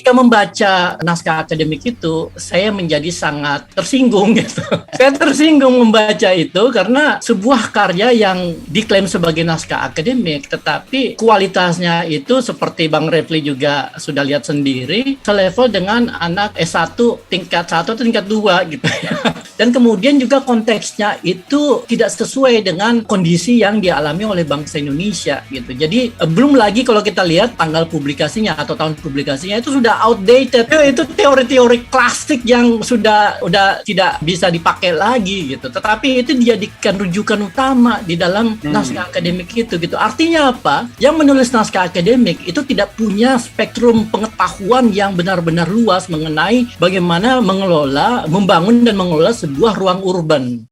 Ketika membaca naskah akademik itu, saya menjadi sangat tersinggung gitu. Saya tersinggung membaca itu karena sebuah karya yang diklaim sebagai naskah akademik, tetapi kualitasnya itu seperti Bang Refli juga sudah lihat sendiri, selevel dengan anak S1 tingkat 1 atau tingkat 2 gitu ya. Dan kemudian juga konteksnya itu tidak sesuai dengan kondisi yang dialami oleh bangsa Indonesia gitu. Jadi belum lagi kalau kita lihat tanggal publikasinya atau tahun publikasinya itu sudah outdated. Itu teori-teori klasik yang sudah tidak bisa dipakai lagi gitu. Tetapi itu dijadikan rujukan utama di dalam naskah akademik itu gitu. Artinya apa? Yang menulis naskah akademik itu tidak punya spektrum pengetahuan yang benar-benar luas mengenai bagaimana membangun dan mengelola sebuah ruang urban.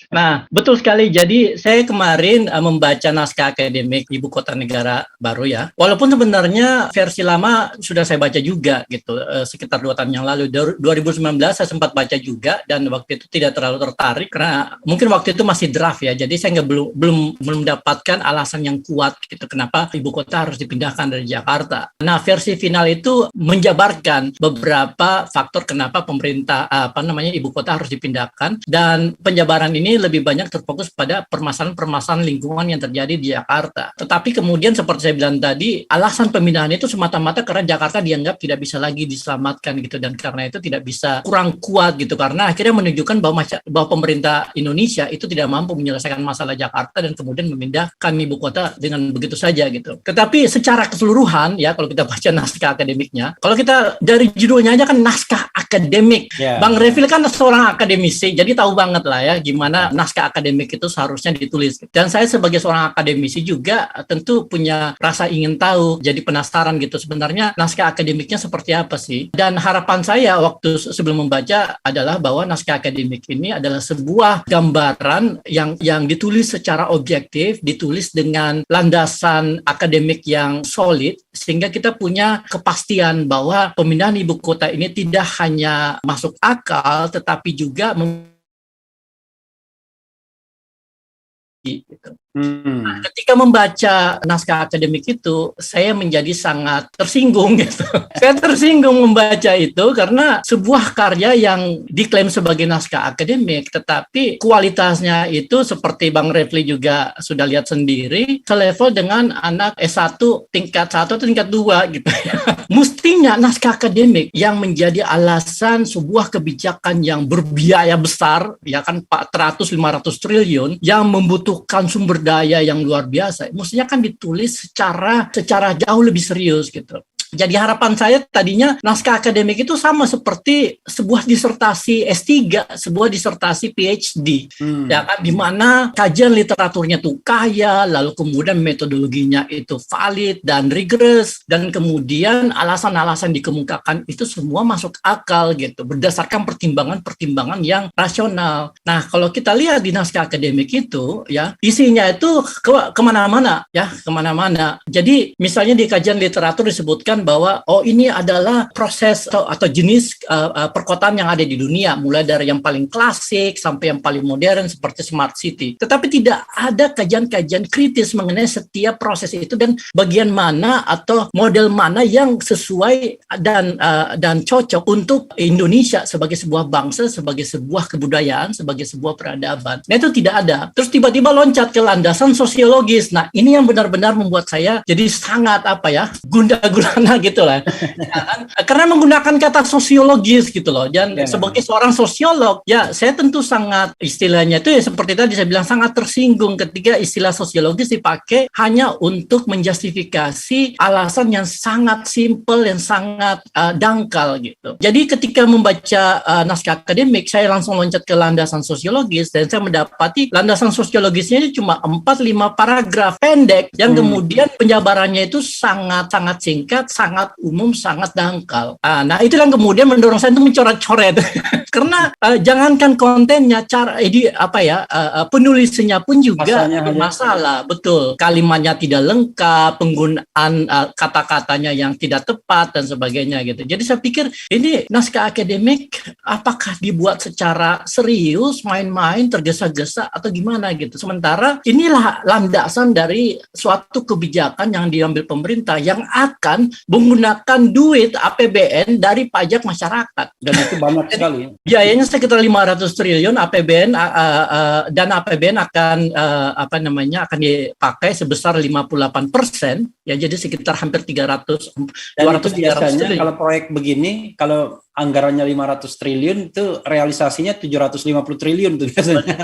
Nah, betul sekali. Jadi saya kemarin membaca naskah akademik Ibu Kota Negara Baru ya. Walaupun sebenarnya versi lama sudah saya baca juga gitu, sekitar 2 tahun yang lalu. 2019 saya sempat baca juga dan waktu itu tidak terlalu tertarik karena mungkin waktu itu masih draft ya. Jadi saya belum mendapatkan alasan yang kuat gitu kenapa Ibu Kota harus dipindahkan dari Jakarta. Nah, versi final itu menjabarkan beberapa faktor kenapa pemerintah Ibu Kota harus dipindahkan, dan penjabaran ini lebih banyak terfokus pada permasalahan-permasalahan lingkungan yang terjadi di Jakarta. Tetapi kemudian seperti saya bilang tadi, alasan pemindahan itu semata-mata karena Jakarta dianggap tidak bisa lagi diselamatkan gitu, dan karena itu tidak bisa, kurang kuat gitu, karena akhirnya menunjukkan bahwa pemerintah Indonesia itu tidak mampu menyelesaikan masalah Jakarta dan kemudian memindahkan ibu kota dengan begitu saja gitu. Tetapi secara keseluruhan ya, kalau kita baca naskah akademiknya, kalau kita dari judulnya aja kan naskah akademik. Bang Refli kan seorang akademisi, jadi tahu banget lah ya gimana naskah akademik itu seharusnya ditulis. Dan saya sebagai seorang akademisi juga tentu punya rasa ingin tahu, jadi penasaran gitu sebenarnya naskah akademiknya seperti apa sih. Dan harapan saya waktu sebelum membaca adalah bahwa naskah akademik ini adalah sebuah gambaran yang ditulis secara objektif, ditulis dengan landasan akademik yang solid, sehingga kita punya kepastian bahwa pemindahan ibu kota ini tidak hanya masuk akal, tetapi juga gitu. Nah, ketika membaca naskah akademik itu, saya menjadi sangat tersinggung gitu. Saya tersinggung membaca itu karena sebuah karya yang diklaim sebagai naskah akademik, tetapi kualitasnya itu seperti Bang Refli juga sudah lihat sendiri, selevel dengan anak S1 tingkat 1 atau tingkat 2 gitu ya. Mestinya naskah akademik yang menjadi alasan sebuah kebijakan yang berbiaya besar, ya kan 400-500 triliun, yang membutuhkan sumber daya yang luar biasa, mestinya kan ditulis secara jauh lebih serius gitu. Jadi harapan saya tadinya naskah akademik itu sama seperti sebuah disertasi S3, sebuah disertasi PhD, ya kan, di mana kajian literaturnya tuh kaya, lalu kemudian metodologinya itu valid dan rigorous, dan kemudian alasan-alasan dikemukakan itu semua masuk akal gitu, berdasarkan pertimbangan-pertimbangan yang rasional. Nah, kalau kita lihat di naskah akademik itu, ya isinya itu kemana-mana, ya kemana-mana. Jadi misalnya di kajian literatur disebutkan bahwa ini adalah proses atau jenis perkotaan yang ada di dunia, mulai dari yang paling klasik sampai yang paling modern seperti smart city. Tetapi tidak ada kajian-kajian kritis mengenai setiap proses itu dan bagian mana atau model mana yang sesuai dan cocok untuk Indonesia sebagai sebuah bangsa, sebagai sebuah kebudayaan, sebagai sebuah peradaban. Nah, itu tidak ada. Terus tiba-tiba loncat ke berlandasan sosiologis. Nah, ini yang benar-benar membuat saya jadi sangat gundah gulana gitu lah. Ya kan? Karena menggunakan kata sosiologis gitu loh. Dan sebagai seorang sosiolog, ya saya tentu sangat istilahnya itu ya seperti tadi saya bilang sangat tersinggung ketika istilah sosiologis dipakai hanya untuk menjustifikasi alasan yang sangat simpel, yang sangat dangkal gitu. Jadi ketika membaca naskah akademik, saya langsung loncat ke landasan sosiologis dan saya mendapati landasan sosiologisnya itu cuma 4-5 paragraf pendek yang kemudian penjabarannya itu sangat-sangat singkat, sangat umum, sangat dangkal. Nah, itu yang kemudian mendorong saya untuk mencoret-coret. Karena jangankan kontennya, penulisannya pun juga bermasalah. Betul, kalimatnya tidak lengkap, penggunaan kata-katanya yang tidak tepat dan sebagainya gitu. Jadi saya pikir ini naskah akademik apakah dibuat secara serius, main-main, tergesa-gesa atau gimana gitu. Sementara inilah landasan dari suatu kebijakan yang diambil pemerintah yang akan menggunakan duit APBN dari pajak masyarakat. Dan itu banyak sekali. Biayanya sekitar 500 triliun APBN dan APBN akan akan dipakai sebesar 58%, ya jadi sekitar hampir 300 dan 200 itu biasanya triliun. Kalau proyek begini, kalau anggarannya 500 triliun itu realisasinya 750 triliun tuh biasanya.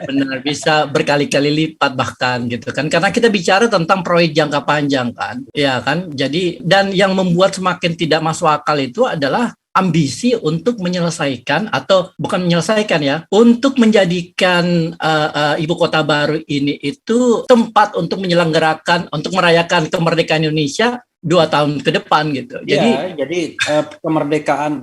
Benar, bisa berkali-kali lipat bahkan gitu kan. Karena kita bicara tentang proyek jangka panjang kan. Ya kan? Jadi dan yang membuat semakin tidak masuk akal itu adalah ambisi untuk menyelesaikan atau bukan menyelesaikan ya, untuk menjadikan ibu kota baru ini itu tempat untuk menyelenggarakan, untuk merayakan kemerdekaan Indonesia 2 tahun ke depan gitu. Jadi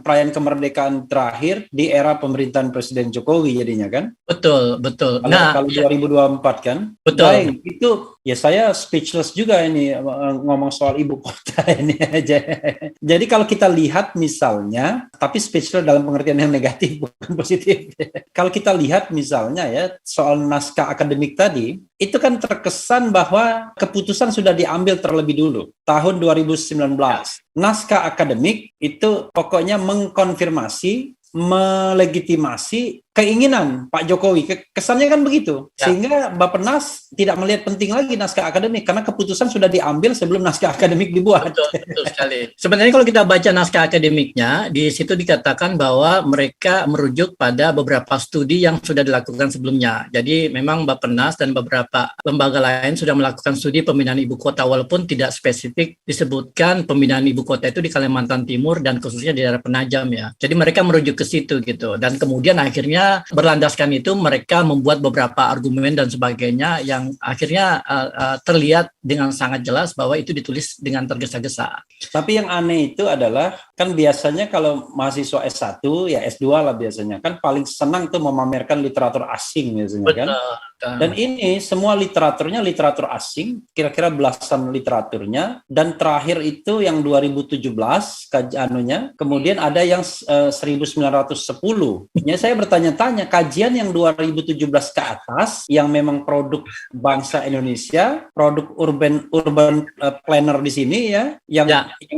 perayaan kemerdekaan terakhir di era pemerintahan Presiden Jokowi jadinya kan? Betul. Kalau 2024 kan? Betul. Baik, itu ya saya speechless juga ini ngomong soal ibu kota ini aja. Jadi kalau kita lihat misalnya, tapi speechless dalam pengertian yang negatif bukan positif. Kalau kita lihat misalnya ya soal naskah akademik tadi, itu kan terkesan bahwa keputusan sudah diambil terlebih dulu tahun 2019. Naskah akademik itu pokoknya mengkonfirmasi, melegitimasi keinginan Pak Jokowi. Kesannya kan begitu. Sehingga Bappenas tidak melihat penting lagi naskah akademik karena keputusan sudah diambil sebelum naskah akademik dibuat. Betul sekali. Sebenarnya kalau kita baca naskah akademiknya, di situ dikatakan bahwa mereka merujuk pada beberapa studi yang sudah dilakukan sebelumnya. Jadi memang Bappenas dan beberapa lembaga lain sudah melakukan studi pemindahan ibu kota walaupun tidak spesifik disebutkan pemindahan ibu kota itu di Kalimantan Timur dan khususnya di daerah Penajam ya. Jadi mereka merujuk ke situ gitu. Dan kemudian akhirnya berlandaskan itu mereka membuat beberapa argumen dan sebagainya yang akhirnya terlihat dengan sangat jelas bahwa itu ditulis dengan tergesa-gesa. Tapi yang aneh itu adalah kan biasanya kalau mahasiswa S1 ya S2 lah biasanya kan paling senang tuh memamerkan literatur asing biasanya. Betul. Kan. Dan ini semua literaturnya literatur asing, kira-kira belasan literaturnya, dan terakhir itu yang 2017 kajiannya, kemudian ada yang 1910. Ya saya bertanya-tanya, kajian yang 2017 ke atas yang memang produk bangsa Indonesia, produk urban planner di sini ya, yang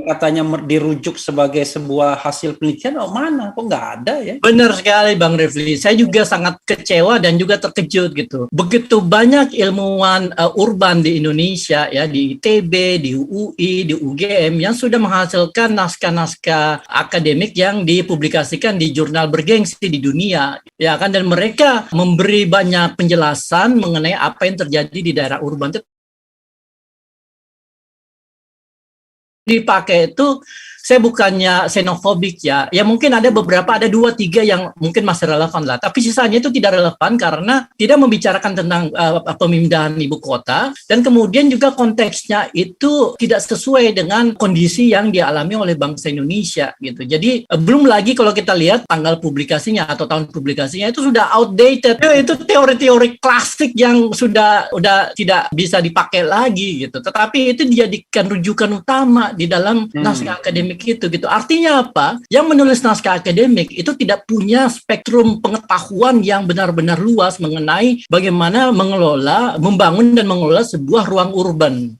katanya dirujuk sebagai sebuah hasil penelitian, mana? Kok nggak ada ya? Benar sekali Bang Refli, saya juga sangat kecewa dan juga terkejut gitu. Begitu banyak ilmuwan urban di Indonesia ya, di ITB, di UI, di UGM yang sudah menghasilkan naskah-naskah akademik yang dipublikasikan di jurnal bergengsi di dunia ya kan, dan mereka memberi banyak penjelasan mengenai apa yang terjadi di daerah urban itu dipakai itu. Saya bukannya xenofobik ya mungkin ada beberapa, ada 2-3 yang mungkin masih relevan lah, tapi sisanya itu tidak relevan karena tidak membicarakan tentang pemindahan ibu kota, dan kemudian juga konteksnya itu tidak sesuai dengan kondisi yang dialami oleh bangsa Indonesia gitu. Jadi belum lagi kalau kita lihat tanggal publikasinya atau tahun publikasinya itu sudah outdated, itu teori-teori klasik yang sudah tidak bisa dipakai lagi gitu, tetapi itu dijadikan rujukan utama di dalam naskah akademik gitu. Artinya apa? Yang menulis naskah akademik itu tidak punya spektrum pengetahuan yang benar-benar luas mengenai bagaimana membangun dan mengelola sebuah ruang urban